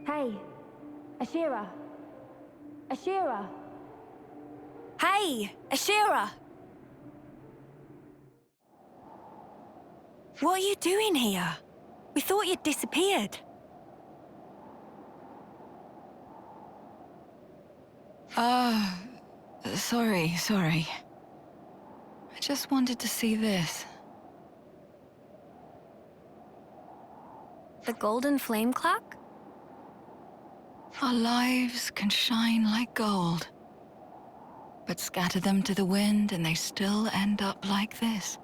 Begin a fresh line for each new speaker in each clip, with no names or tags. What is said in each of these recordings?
Hey, Ashera. Ashera.
Hey, Ashera! What are you doing here? We thought you'd disappeared.
Sorry. I just wanted to see this.
The golden flame clock?
Our lives can shine like gold, but scatter them to the wind and they still end up like this.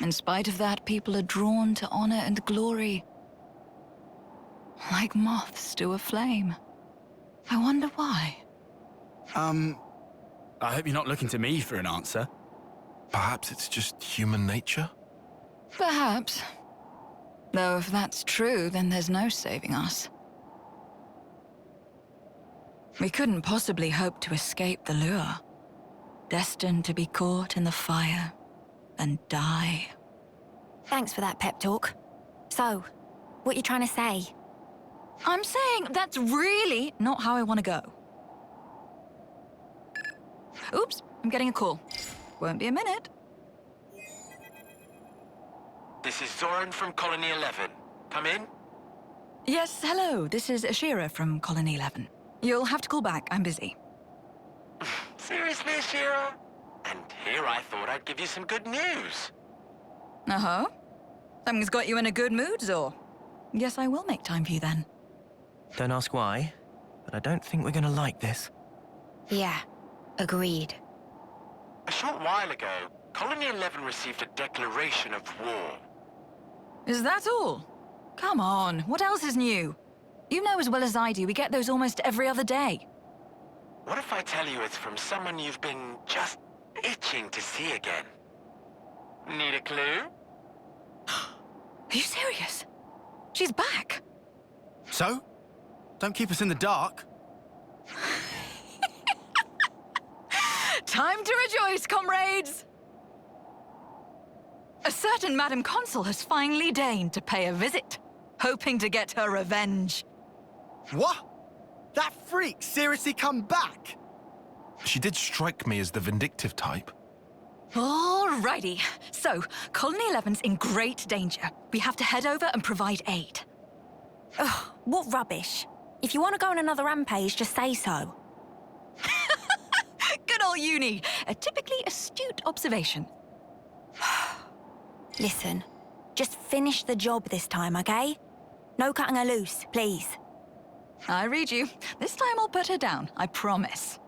In spite of that, people are drawn to honor and glory, like moths to a flame. I wonder why.
I hope you're not looking to me for an answer.
Perhaps it's just human nature?
Perhaps. Though if that's true, then there's no saving us. We couldn't possibly hope to escape the lure, destined to be caught in the fire and die.
Thanks for that pep talk. So, what you trying to say?
I'm saying that's really not how I want to go. Oops, I'm getting a call. Won't be a minute.
This is Zoran from Colony 11. Come in.
Yes, hello, this is Ashera from Colony 11. You'll have to call back, I'm busy.
Seriously, Ashera? And here I thought I'd give you some good news.
Uh-huh. Something's got you in a good mood, Zor. Guess I will make time for you then.
Don't ask why, but I don't think we're gonna like this.
Yeah, agreed.
A short while ago, Colony 11 received a declaration of war.
Is that all? Come on, what else is new? You know as well as I do, we get those almost every other day.
What if I tell you it's from someone you've been just itching to see again? Need a clue?
Are you serious? She's back.
So? Don't keep us in the dark.
Time to rejoice, comrades! A certain Madam Consul has finally deigned to pay a visit, hoping to get her revenge.
What? That freak seriously come back?
She did strike me as the vindictive type.
Alrighty, so Colony 11's in great danger. We have to head over and provide aid.
Ugh, what rubbish. If you want to go on another rampage, just say so.
Good old Uni, a typically astute observation.
Listen, just finish the job this time, okay? No cutting her loose, please.
I read you. This time I'll put her down, I promise.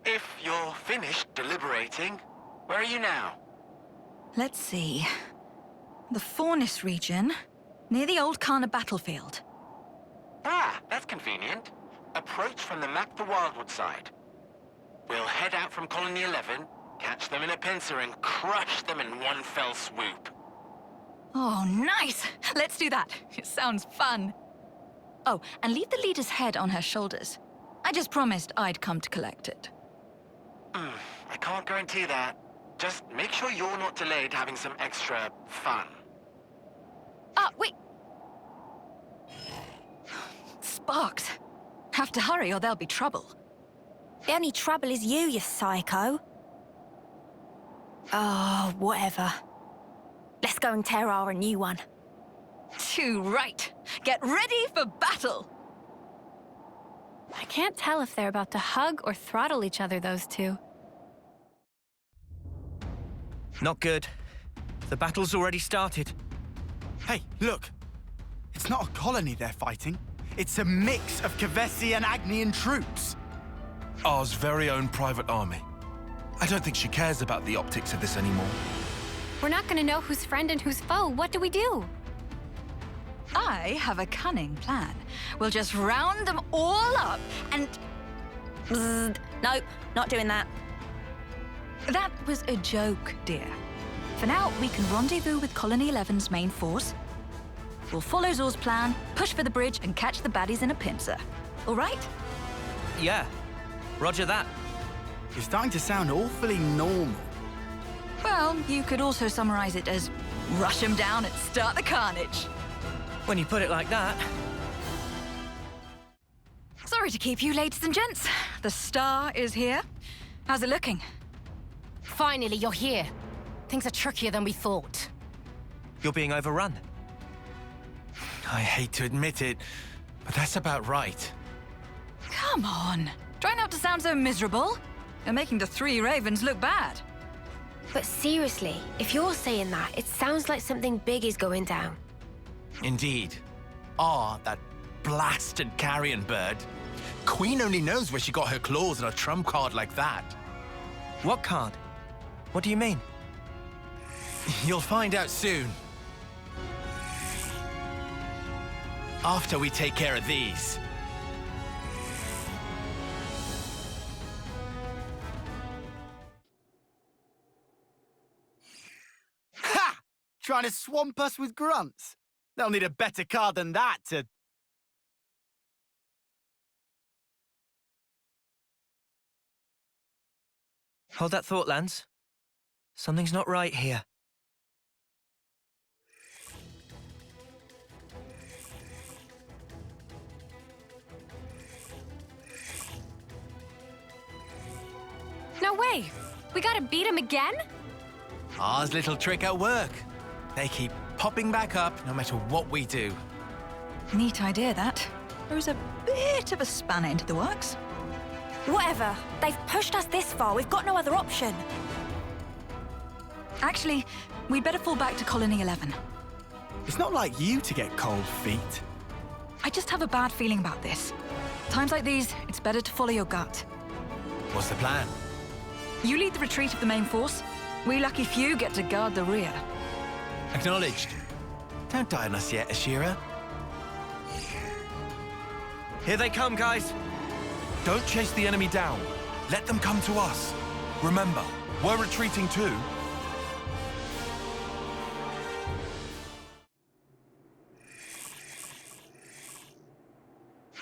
If you're finished deliberating, where are you now?
Let's see. The Fornis region, near the old Kana battlefield.
Ah, that's convenient. Approach from the Map the Wildwood side. We'll head out from Colony 11, catch them in a pincer and crush them in one fell swoop.
Oh, nice! Let's do that. It sounds fun. Oh, and leave the leader's head on her shoulders. I just promised I'd come to collect it.
I can't guarantee that. Just make sure you're not delayed having some extra fun.
Ah, wait! Sparks. Have to hurry or there'll be trouble.
The only trouble is you psycho. Oh, whatever. Let's go and tear our a new one.
Too right. Get ready for battle!
I can't tell if they're about to hug or throttle each other, those two.
Not good. The battle's already started.
Hey, look. It's not a colony they're fighting. It's a mix of Kavesi and Agnian troops.
Ours very own private army. I don't think she cares about the optics of this anymore.
We're not gonna know who's friend and who's foe. What do we do?
I have a cunning plan. We'll just round them all up and...
Bzzz. Nope, not doing that.
That was a joke, dear. For now, we can rendezvous with Colony 11's main force. We'll follow Zor's plan, push for the bridge, and catch the baddies in a pincer. All right?
Yeah, roger that.
You're starting to sound awfully normal.
Well, you could also summarize it as rush them down and start the carnage.
When you put it like that.
Sorry to keep you, ladies and gents. The star is here. How's it looking?
Finally, you're here. Things are trickier than we thought.
You're being overrun.
I hate to admit it, but that's about right.
Come on. Try not to sound so miserable. You're making the three ravens look bad.
But seriously, if you're saying that, it sounds like something big is going down.
Indeed. That blasted carrion bird. Queen only knows where she got her claws on a trump card like that.
What card? What do you mean?
You'll find out soon. After we take care of these. Ha! Trying to swamp us with grunts? They'll need a better card than that to...
Hold that thought, Lance. Something's not right here.
No way! We gotta beat him again?
Ours little trick at work. They keep popping back up no matter what we do.
Neat idea, that. Throws a bit of a spanner into the works.
Whatever. They've pushed us this far. We've got no other option.
Actually, we'd better fall back to Colony 11.
It's not like you to get cold feet.
I just have a bad feeling about this. Times like these, it's better to follow your gut.
What's the plan?
You lead the retreat of the main force. We lucky few get to guard the rear.
Acknowledged. Don't die on us yet, Ashera.
Here they come, guys.
Don't chase the enemy down. Let them come to us. Remember, we're retreating too.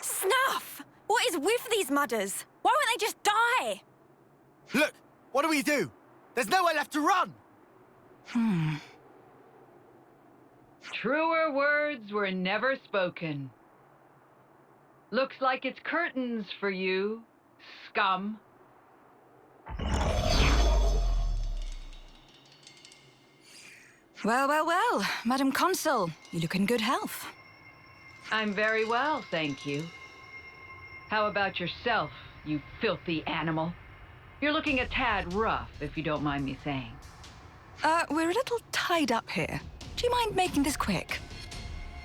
Snuff! What is with these mudders? Why won't they just die?
Look, what do we do? There's nowhere left to run!
Truer words were never spoken. Looks like it's curtains for you, scum.
Well, well, well. Madam Consul, you look in good health.
I'm very well, thank you. How about yourself, you filthy animal? You're looking a tad rough, if you don't mind me saying.
We're a little tied up here. Do you mind making this quick?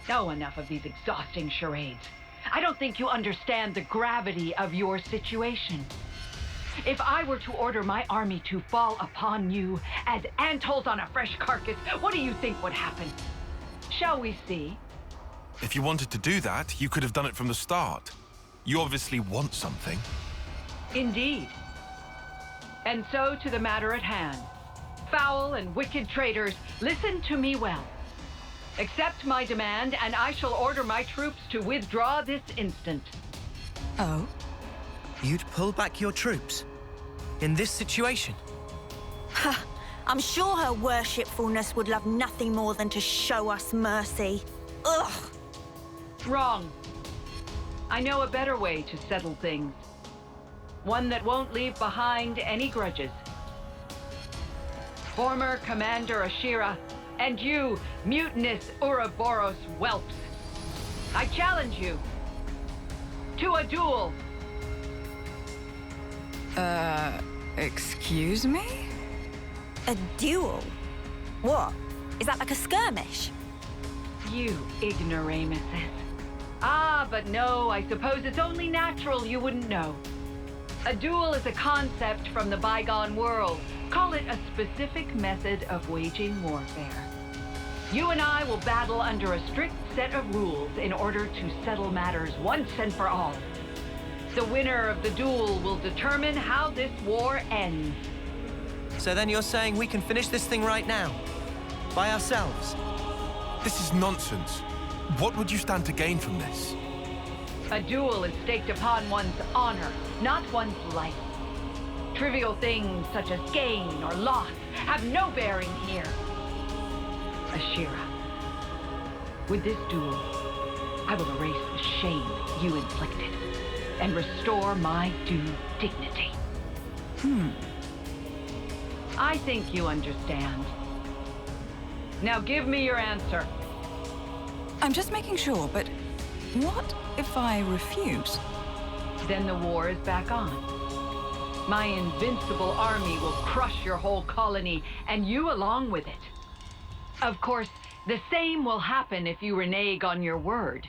Oh, enough of these exhausting charades. I don't think you understand the gravity of your situation. If I were to order my army to fall upon you as antholes on a fresh carcass, what do you think would happen? Shall we see?
If you wanted to do that, you could have done it from the start. You obviously want something.
Indeed. And so to the matter at hand. Foul and wicked traitors, listen to me well. Accept my demand, and I shall order my troops to withdraw this instant.
Oh?
You'd pull back your troops? In this situation?
I'm sure her worshipfulness would love nothing more than to show us mercy. Ugh!
Wrong. I know a better way to settle things. One that won't leave behind any grudges. Former Commander Ashera, and you, mutinous Ouroboros whelps. I challenge you to a duel.
Excuse me?
A duel? What? Is that like a skirmish?
You ignoramuses. Ah, but no, I suppose it's only natural you wouldn't know. A duel is a concept from the bygone world. Call it a specific method of waging warfare. You and I will battle under a strict set of rules in order to settle matters once and for all. The winner of the duel will determine how this war ends.
So then you're saying we can finish this thing right now? By ourselves?
This is nonsense. What would you stand to gain from this?
A duel is staked upon one's honor, not one's life. Trivial things such as gain or loss have no bearing here. Ashera, with this duel, I will erase the shame you inflicted. and restore my due dignity. I think you understand. Now give me your answer.
I'm just making sure, but what if I refuse?
Then the war is back on. My invincible army will crush your whole colony, and you along with it. Of course, the same will happen if you renege on your word.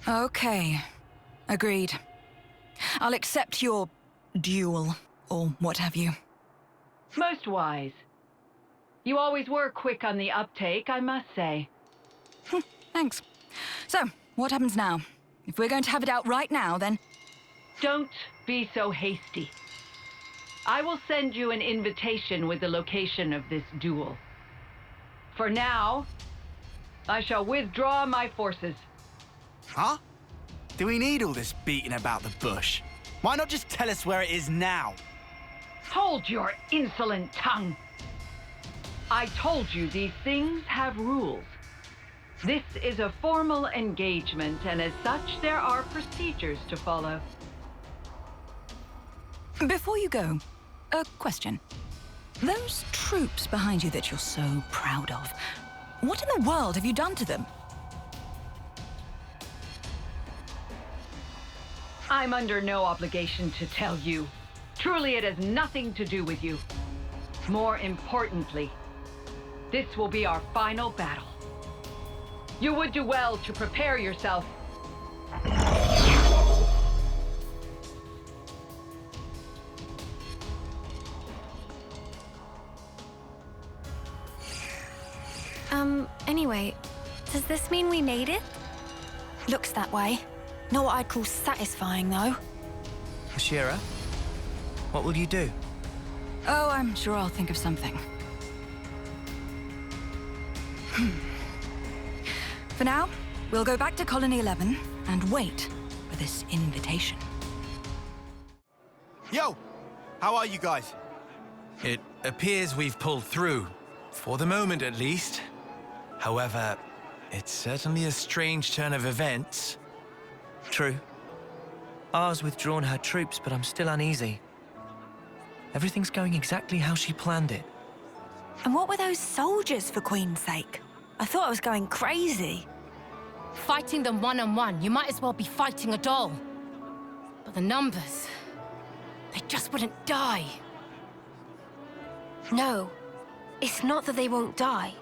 Okay. Agreed. I'll accept your duel, or what have you.
Most wise. You always were quick on the uptake, I must say.
Thanks. So, what happens now? If we're going to have it out right now, then...
Don't be so hasty. I will send you an invitation with the location of this duel. For now, I shall withdraw my forces.
Huh? Do we need all this beating about the bush? Why not just tell us where it is now?
Hold your insolent tongue. I told you these things have rules. This is a formal engagement, and as such, there are procedures to follow.
Before you go, a question. Those troops behind you that you're so proud of, what in the world have you done to them?
I'm under no obligation to tell you. Truly, it has nothing to do with you. More importantly, this will be our final battle. You would do well to prepare yourself.
Anyway, does this mean we made it?
Looks that way. Not what I'd call satisfying, though.
Ashera, what will you do?
Oh, I'm sure I'll think of something. For now, we'll go back to Colony 11 and wait for this invitation.
Yo! How are you guys?
It appears we've pulled through, for the moment at least. However, it's certainly a strange turn of events.
True. Ar's withdrawn her troops, but I'm still uneasy. Everything's going exactly how she planned it.
And what were those soldiers, for Queen's sake? I thought I was going crazy.
Fighting them one-on-one, you might as well be fighting a doll. But the numbers, they just wouldn't die.
No, it's not that they won't die.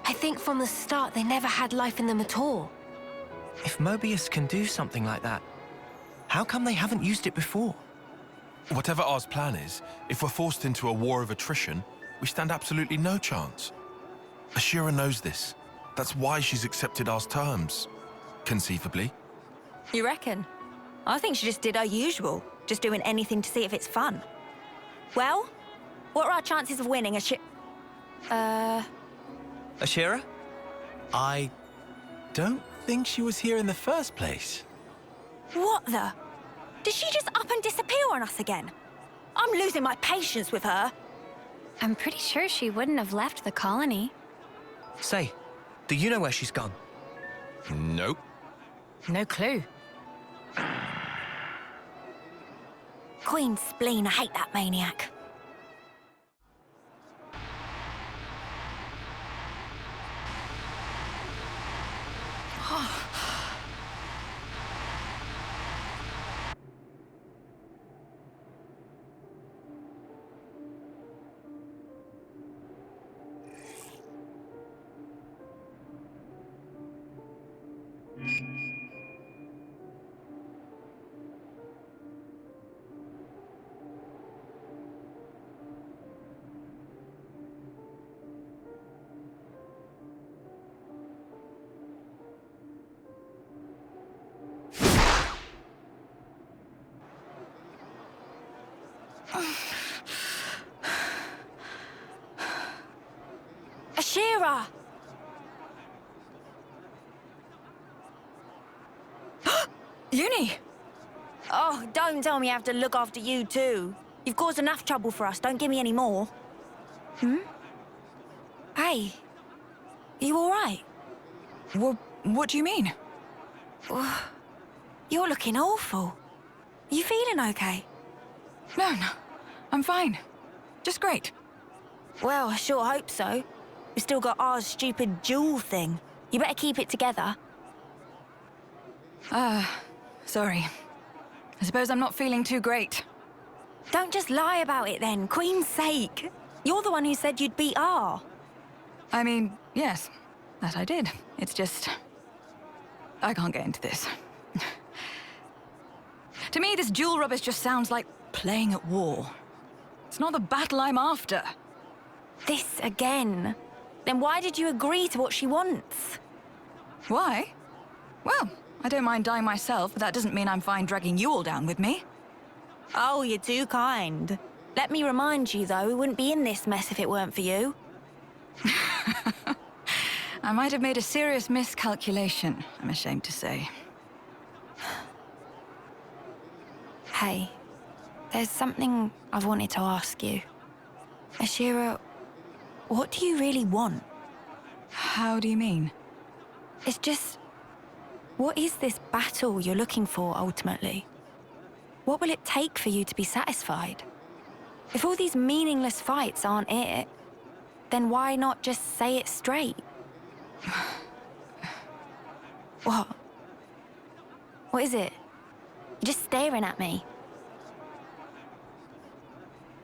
I think from the start they never had life in them at all.
If Mobius can do something like that, how come they haven't used it before?
Whatever R's plan is, if we're forced into a war of attrition, we stand absolutely no chance. Ashera knows this. That's why she's accepted R's terms. Conceivably.
You reckon? I think she just did her usual, just doing anything to see if it's fun. Well, what are our chances of winning a
Ashera?
I don't think she was here in the first place.
What the? Did she just up and disappear on us again? I'm losing my patience with her.
I'm pretty sure she wouldn't have left the colony.
Say, do you know where she's gone?
Nope.
No clue.
Queen's spleen, I hate that maniac. Ashera!
Uni!
Oh, don't tell me I have to look after you too. You've caused enough trouble for us, don't give me any more. Hey, you all right?
What do you mean?
You're looking awful. You feeling okay?
No, I'm fine. Just great.
Well, I sure hope so. We've still got our stupid duel thing. You better keep it together.
Sorry. I suppose I'm not feeling too great.
Don't just lie about it then, Queen's sake. You're the one who said you'd beat R.
I mean, yes, that I did. It's just... I can't get into this. To me, this duel rubbish just sounds like playing at war. It's not the battle I'm after.
This again. Then why did you agree to what she wants?
Why? Well, I don't mind dying myself, but that doesn't mean I'm fine dragging you all down with me.
Oh, you're too kind. Let me remind you, though, we wouldn't be in this mess if it weren't for you.
I might have made a serious miscalculation, I'm ashamed to say.
Hey, there's something I've wanted to ask you. Ashera, what do you really want?
How do you mean?
It's just... what is this battle you're looking for, ultimately? What will it take for you to be satisfied? If all these meaningless fights aren't it, then why not just say it straight? What? What is it? You're just staring at me.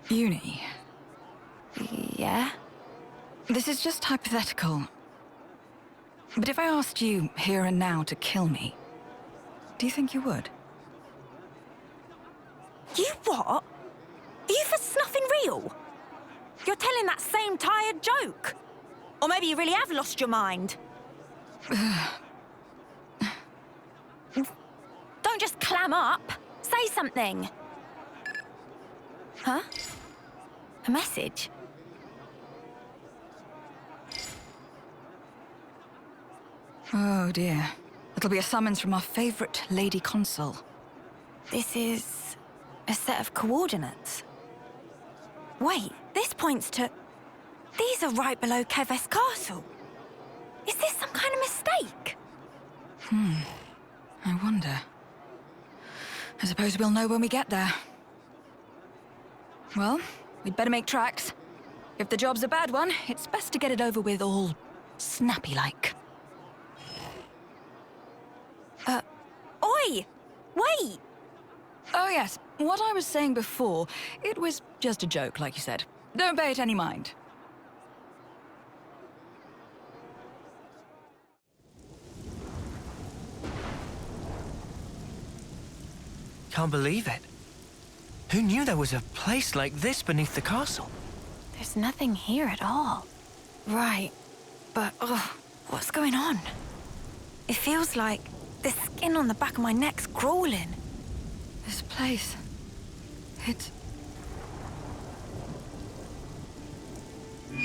Uni.
Yeah?
This is just hypothetical. But if I asked you here and now to kill me, do you think you would?
You what? Are you for snuffing real? You're telling that same tired joke? Or maybe you really have lost your mind? Don't just clam up. Say something. Huh? A message?
Oh dear. It'll be a summons from our favorite Lady Consul.
This is a set of coordinates. Wait, this points to... These are right below Keves Castle. Is this some kind of mistake?
I wonder. I suppose we'll know when we get there. Well, we'd better make tracks. If the job's a bad one, it's best to get it over with all snappy-like.
Oi! Wait!
Oh yes, what I was saying before, it was just a joke, like you said. Don't pay it any mind.
Can't believe it. Who knew there was a place like this beneath the castle?
There's nothing here at all. Right, but what's going on? It feels like the skin on the back of my neck's crawling.
This place... it's...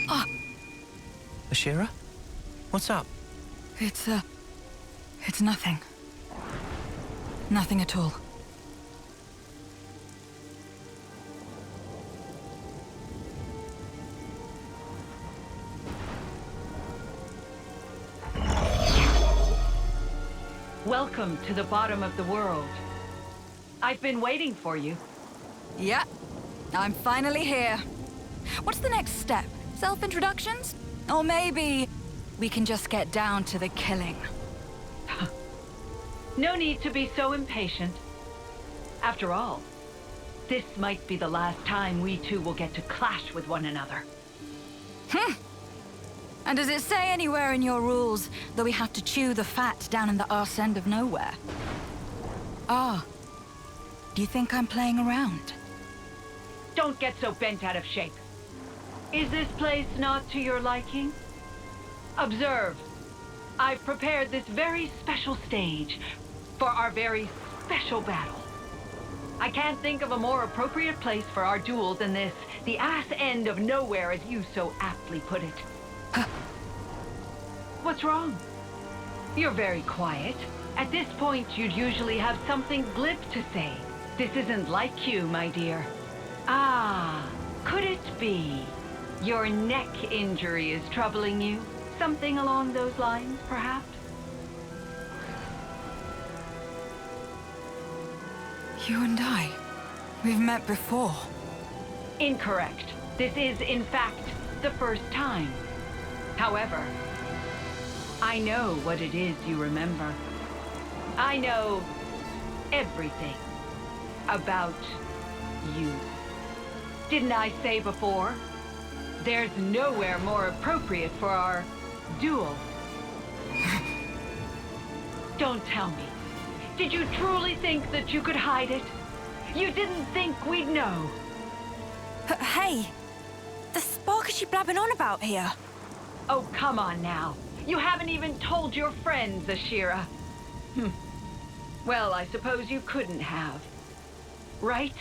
Ah!
Ashera? What's up?
It's nothing. Nothing at all.
Welcome to the bottom of the world. I've been waiting for you.
Yeah, I'm finally here. What's the next step? Self-introductions? Or maybe we can just get down to the killing.
No need to be so impatient. After all, this might be the last time we two will get to clash with one another.
And does it say anywhere in your rules that we have to chew the fat down in the arse end of nowhere? Ah, do you think I'm playing around?
Don't get so bent out of shape. Is this place not to your liking? Observe. I've prepared this very special stage for our very special battle. I can't think of a more appropriate place for our duel than this, the ass end of nowhere, as you so aptly put it. What's wrong? You're very quiet. At this point, you'd usually have something glib to say. This isn't like you, my dear. Ah, could it be your neck injury is troubling you? Something along those lines, perhaps?
You and I, we've met before.
Incorrect. This is, in fact, the first time. However, I know what it is you remember. I know everything about you. Didn't I say before? There's nowhere more appropriate for our duel. Don't tell me. Did you truly think that you could hide it? You didn't think we'd know?
Hey, the spark is she blabbing on about here?
Oh, come on now. You haven't even told your friends, Ashera. Well, I suppose you couldn't have. Right?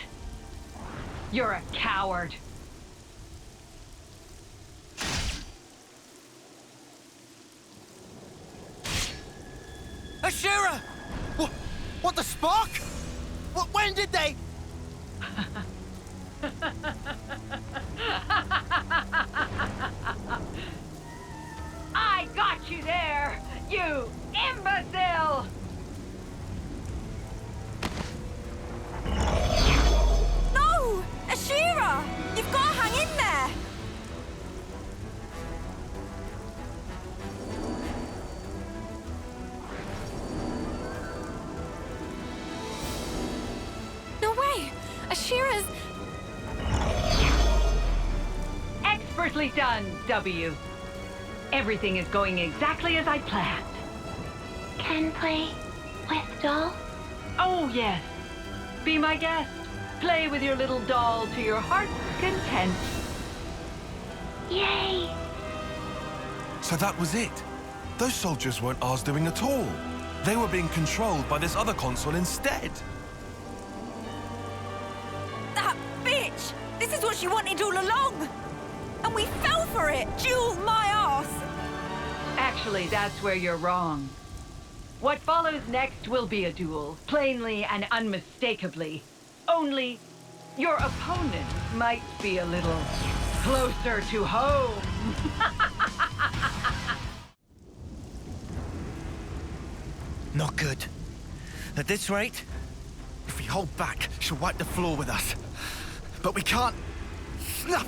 You're a coward.
Ashera! What the spark? When did they...
I got you there, you imbecile!
No! Ashera! You've got to hang in there!
No way! Ashera's...
Expertly done, W. Everything is going exactly as I planned.
Can play with doll?
Oh, yes. Be my guest. Play with your little doll to your heart's content.
Yay!
So that was it. Those soldiers weren't ours doing at all. They were being controlled by this other console instead.
That bitch! This is what she wanted all along! And we fell for it! Duel my ass!
Actually, that's where you're wrong. What follows next will be a duel, plainly and unmistakably. Only, your opponent might be a little closer to home.
Not good. At this rate,
If we hold back, she'll wipe the floor with us. But we can't... Snuff!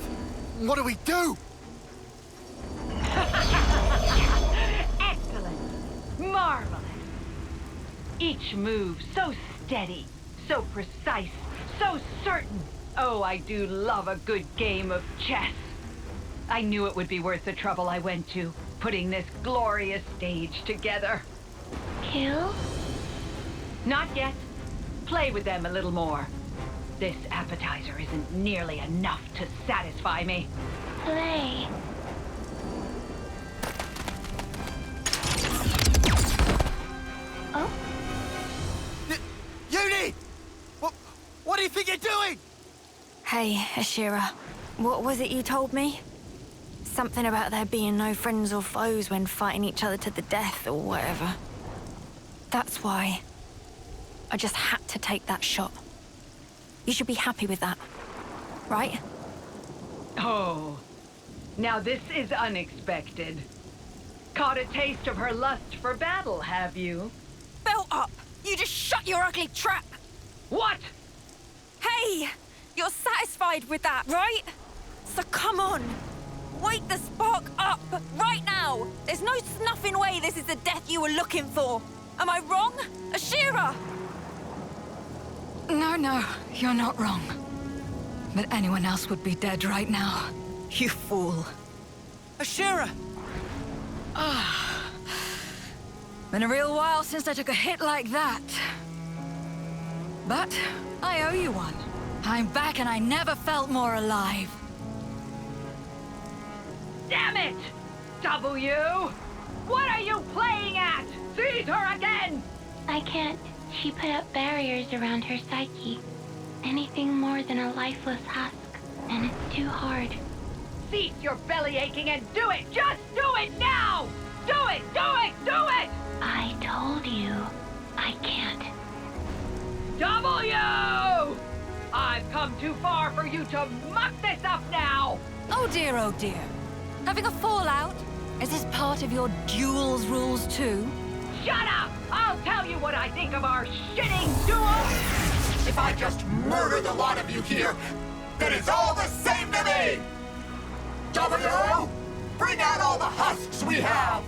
What do we do?
Excellent. Marvelous. Each move so steady, so precise, so certain. Oh, I do love a good game of chess. I knew it would be worth the trouble I went to, putting this glorious stage together.
Kill?
Not yet. Play with them a little more. This appetizer isn't nearly enough to satisfy me.
Play. Oh?
Uni! What do you think you're doing?
Hey, Ashera. What was it you told me? Something about there being no friends or foes when fighting each other to the death or whatever. That's why I just had to take that shot. You should be happy with that, right?
Oh, now this is unexpected. Caught a taste of her lust for battle, have you?
Belt up! You just shut your ugly trap!
What?
Hey! You're satisfied with that, right? So come on! Wake the spark up, right now! There's no snuffing way this is the death you were looking for! Am I wrong? Ashera!
No, you're not wrong. But anyone else would be dead right now. You fool.
Ashera!
Been a real while since I took a hit like that. But I owe you one. I'm back and I never felt more alive.
Damn it! W! What are you playing at? Seize her again!
I can't. She put up barriers around her psyche. Anything more than a lifeless husk, and it's too hard.
Cease your belly aching and do it! Just do it now! Do it! Do it! Do it!
I told you, I can't.
W! I've come too far for you to muck this up now!
Oh dear. Having a fallout? Is this part of your duel's rules too?
Shut up! I'll tell you what I think of our shitting duel!
If I just murder the lot of you here, then it's all the same to me! W! Bring out all the husks we have!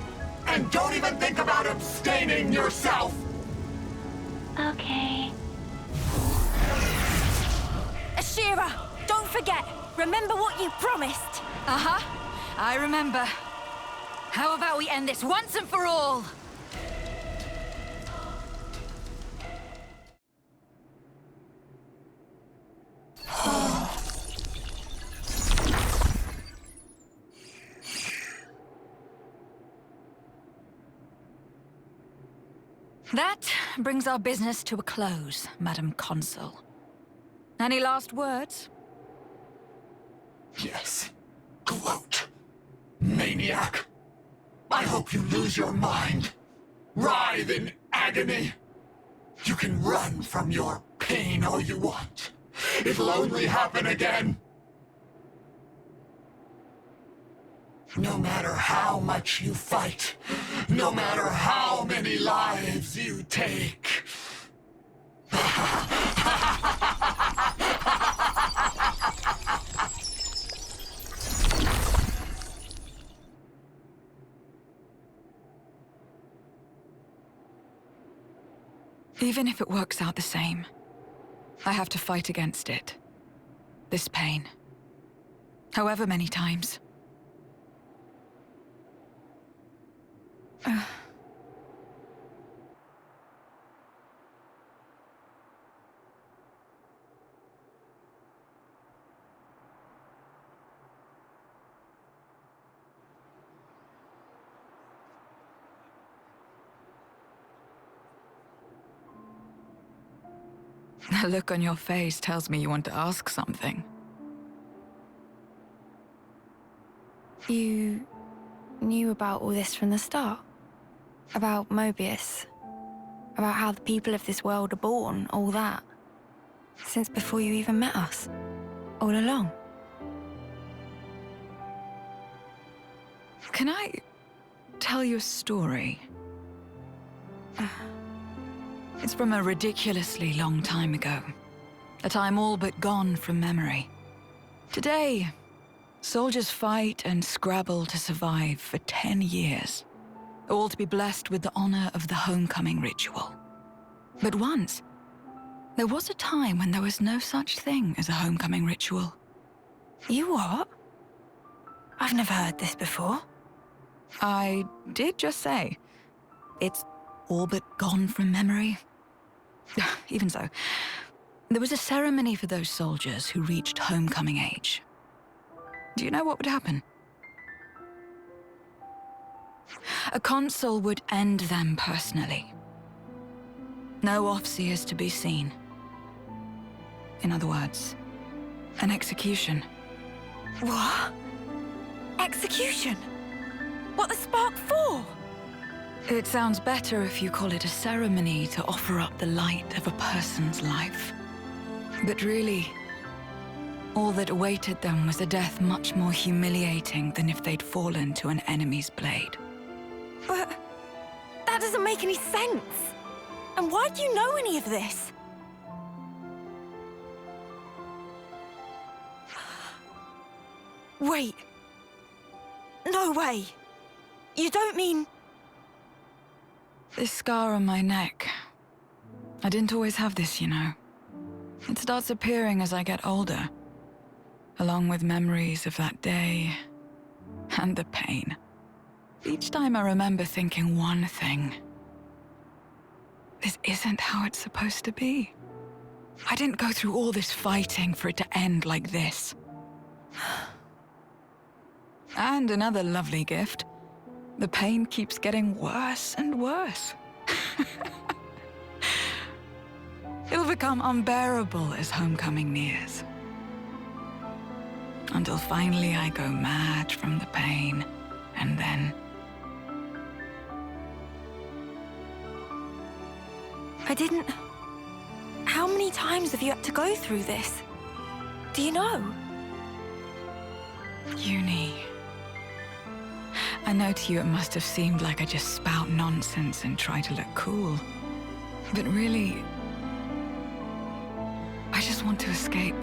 And don't even think about abstaining yourself!
Okay.
Ashera, don't forget. Remember what you promised.
Uh-huh. I remember. How about we end this once and for all? That brings our business to a close, Madam Consul. Any last words?
Yes. Gloat. Maniac. I hope you lose your mind. Writhe in agony. You can run from your pain all you want. It'll only happen again. No matter how much you fight, no matter how many lives you take.
Even if it works out the same, I have to fight against it. This pain. However many times. The look on your face tells me you want to ask something.
You knew about all this from the start? About Mobius? About how the people of this world are born, all that? Since before you even met us? All along?
Can I tell you a story? It's from a ridiculously long time ago. A time all but gone from memory. Today, soldiers fight and scrabble to survive for 10 years. All to be blessed with the honor of the homecoming ritual. But once, there was a time when there was no such thing as a homecoming ritual.
You what? I've never heard this before.
I did just say, it's all but gone from memory. Even so, there was a ceremony for those soldiers who reached homecoming age. Do you know what would happen? A consul would end them personally. No officers to be seen. In other words, an execution.
What? Execution? What the spark for?
It sounds better if you call it a ceremony to offer up the light of a person's life. But really, all that awaited them was a death much more humiliating than if they'd fallen to an enemy's blade.
But that doesn't make any sense. And why do you know any of this? Wait. No way. You don't mean...
This scar on my neck. I didn't always have this, you know. It starts appearing as I get older, along with memories of that day and the pain. Each time I remember thinking one thing. This isn't how it's supposed to be. I didn't go through all this fighting for it to end like this. And another lovely gift. The pain keeps getting worse and worse. It'll become unbearable as homecoming nears. Until finally I go mad from the pain, and then...
I didn't... How many times have you had to go through this? Do you know?
Uni. I know to you it must have seemed like I just spout nonsense and try to look cool. But really, just want to escape.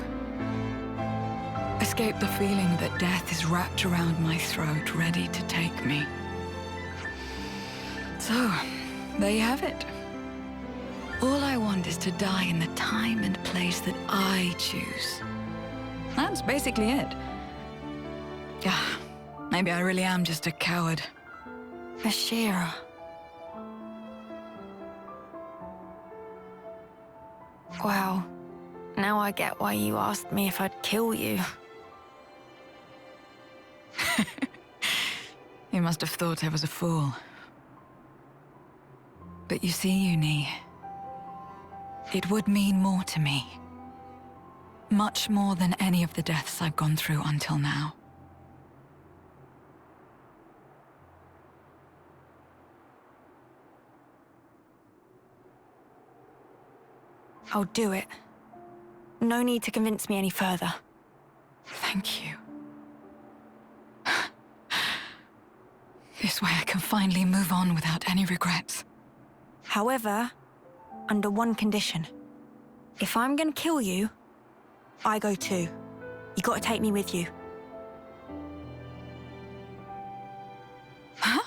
Escape the feeling that death is wrapped around my throat, ready to take me. So, there you have it. All I want is to die in the time and place that I choose. That's basically it. Yeah, maybe I really am just a coward.
Ashera. Wow. Now I get why you asked me if I'd kill you.
You must have thought I was a fool. But you see, Uni, it would mean more to me. Much more than any of the deaths I've gone through until now.
I'll do it. No need to convince me any further.
Thank you. This way I can finally move on without any regrets.
However, under one condition. If I'm gonna kill you, I go too. You gotta take me with you.
Huh?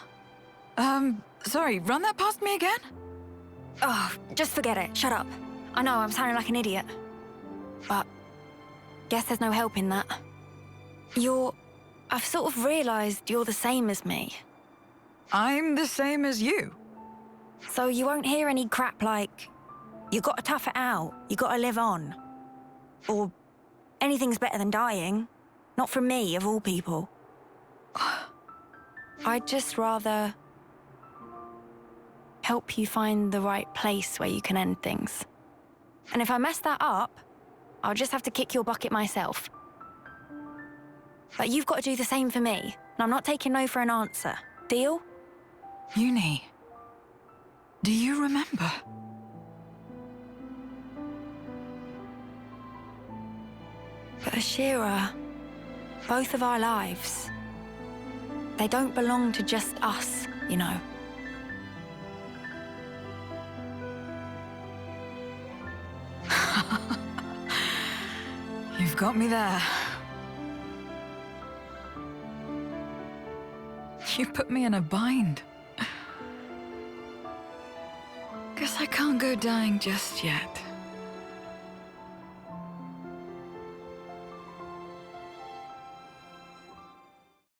Sorry, run that past me again?
Oh, just forget it. Shut up. I know I'm sounding like an idiot. But guess there's no help in that. I've sort of realized you're the same as me.
I'm the same as you.
So you won't hear any crap like, you gotta tough it out, you gotta live on. Or, anything's better than dying. Not from me, of all people. I'd just rather help you find the right place where you can end things. And if I mess that up, I'll just have to kick your bucket myself. But you've got to do the same for me, and I'm not taking no for an answer. Deal?
Uni, do you remember?
But Ashera, both of our lives, they don't belong to just us, you know.
You've got me there. You put me in a bind. Guess I can't go dying just yet.